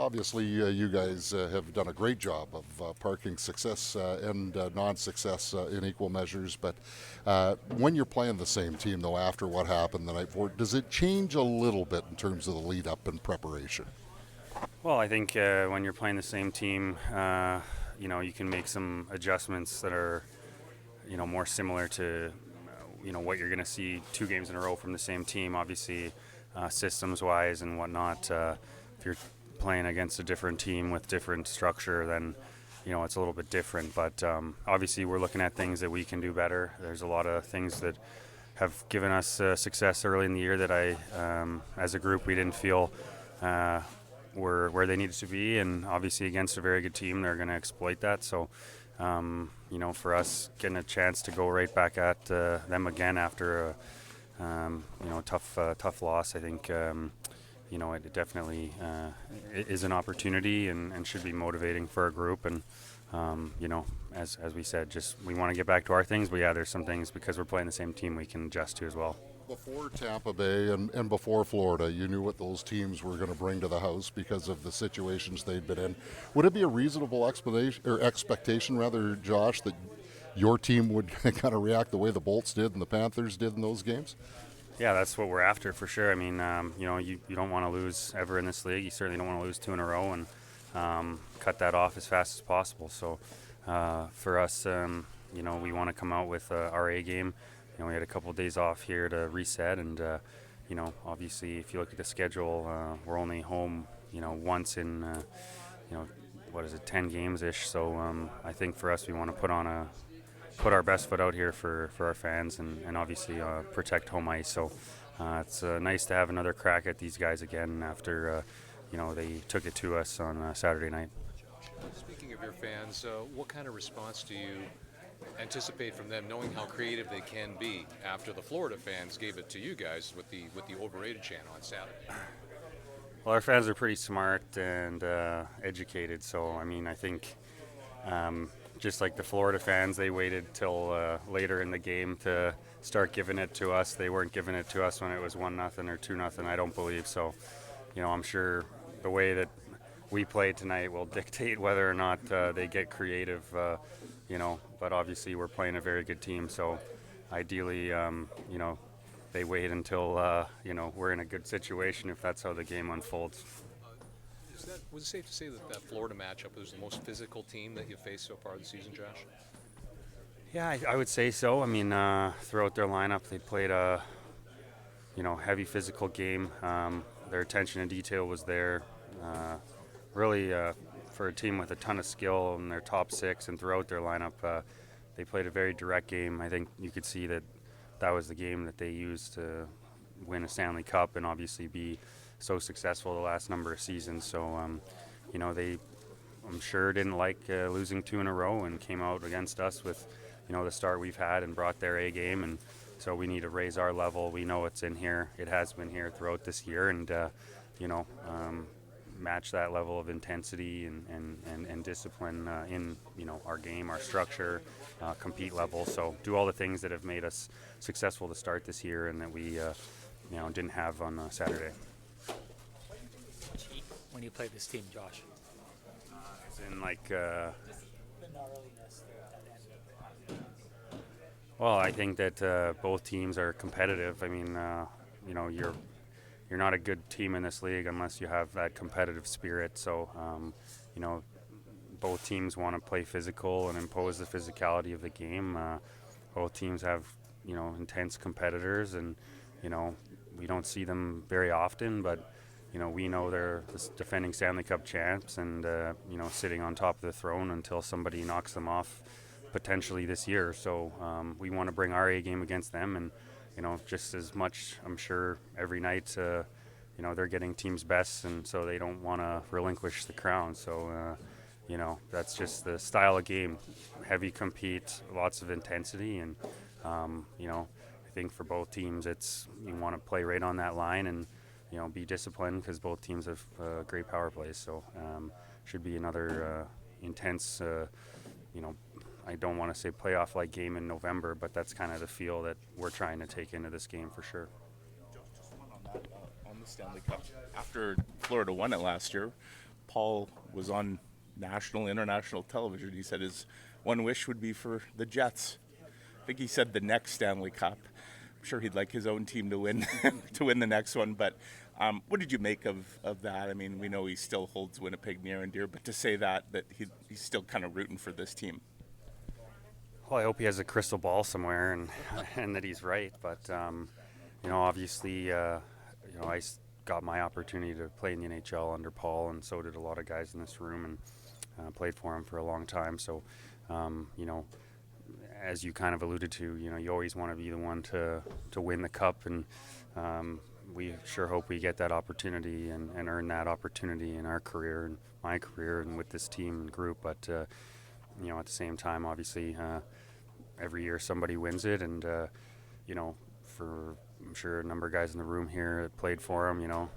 obviously, you guys have done a great job of parking success and non-success in equal measures. But when you're playing the same team, though, after what happened the night before, does it change a little bit in terms of the lead-up and preparation? Well, I think when you're playing the same team, you can make some adjustments that are, more similar to, what you're going to see 2 games in a row from the same team. Obviously, systems-wise and whatnot. If you're playing against a different team with different structure, then it's a little bit different. But obviously, we're looking at things that we can do better. There's a lot of things that have given us success early in the year that as a group, we didn't feel were where they needed to be, and obviously against a very good team, they're going to exploit that. So, for us, getting a chance to go right back at them again after a tough loss, I think it definitely is an opportunity and should be motivating for our group. And as we said, just we want to get back to our things, but yeah, there's some things because we're playing the same team we can adjust to as well. Before Tampa Bay and before Florida, you knew what those teams were going to bring to the house because of the situations they'd been in. Would it be a reasonable expectation, Josh, that your team would kind of react the way the Bolts did and the Panthers did in those games? Yeah, that's what we're after for sure. I mean, you don't want to lose ever in this league. You certainly don't want to lose 2 in a row and cut that off as fast as possible. So for us, we want to come out with our A game. We had a couple of days off here to reset, and obviously, if you look at the schedule, we're only home, once in, 10 games ish. So I think for us, we want to put our best foot out here for our fans, and obviously protect home ice. So it's nice to have another crack at these guys again after they took it to us on Saturday night. Speaking of your fans, what kind of response do you anticipate from them, knowing how creative they can be after the Florida fans gave it to you guys with the overrated chant on Saturday? Well, our fans are pretty smart and educated, so I mean, I think just like the Florida fans, they waited till later in the game to start giving it to us. They weren't giving it to us when it was 1-0 or 2-0. I don't believe so. I'm sure the way that we play tonight will dictate whether or not they get creative. But obviously we're playing a very good team, so ideally, they wait until we're in a good situation if that's how the game unfolds. Was it safe to say that Florida matchup was the most physical team that you've faced so far this season, Josh? Yeah, I would say so. I mean, throughout their lineup, they played a heavy physical game. Their attention to detail was there. Really, for a team with a ton of skill in their top 6 and throughout their lineup, they played a very direct game. I think you could see that was the game that they used to win a Stanley Cup and obviously be so successful the last number of seasons. So, they, I'm sure, didn't like losing 2 in a row and came out against us with, the start we've had and brought their A game. And so we need to raise our level. We know it's in here. It has been here throughout this year. And, match that level of intensity and discipline in our game, our structure, compete level. So do all the things that have made us successful to start this year and that we didn't have on Saturday. When you play this team, Josh? As in well, I think that both teams are competitive. I mean, you're not a good team in this league unless you have that competitive spirit. So, both teams want to play physical and impose the physicality of the game. Both teams have, intense competitors, and, we don't see them very often, but, we know they're the defending Stanley Cup champs and, sitting on top of the throne until somebody knocks them off potentially this year. So we want to bring our A game against them, and just as much, I'm sure, every night, they're getting team's best, and so they don't want to relinquish the crown. So, that's just the style of game. Heavy compete, lots of intensity, and, I think for both teams, you want to play right on that line and, be disciplined because both teams have great power plays. So, should be another intense, I don't want to say playoff-like game in November, but that's kind of the feel that we're trying to take into this game for sure. Just one on that, on the Stanley Cup. After Florida won it last year, Paul was on national, international television. He said his one wish would be for the Jets. I think he said the next Stanley Cup. I'm sure he'd like his own team to win to win the next one. But what did you make of that? I mean, we know he still holds Winnipeg near and dear, but to say that he's still kind of rooting for this team. Well, I hope he has a crystal ball somewhere and and that he's right. But obviously, I got my opportunity to play in the NHL under Paul, and so did a lot of guys in this room, and played for him for a long time. So, as you kind of alluded to, you always want to be the one to win the cup, and we sure hope we get that opportunity and earn that opportunity in our career and my career and with this team and group. But at the same time, obviously, every year somebody wins it, and I'm sure a number of guys in the room here that played for him, you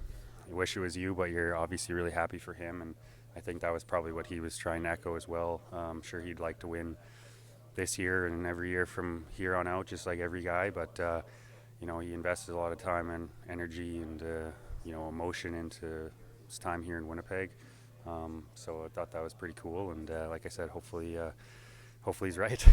wish it was you, but you're obviously really happy for him, and I think that was probably what he was trying to echo as well. I'm sure he'd like to win this year and every year from here on out, just like every guy, but he invested a lot of time and energy and emotion into his time here in Winnipeg. So I thought that was pretty cool, and like I said, hopefully he's right.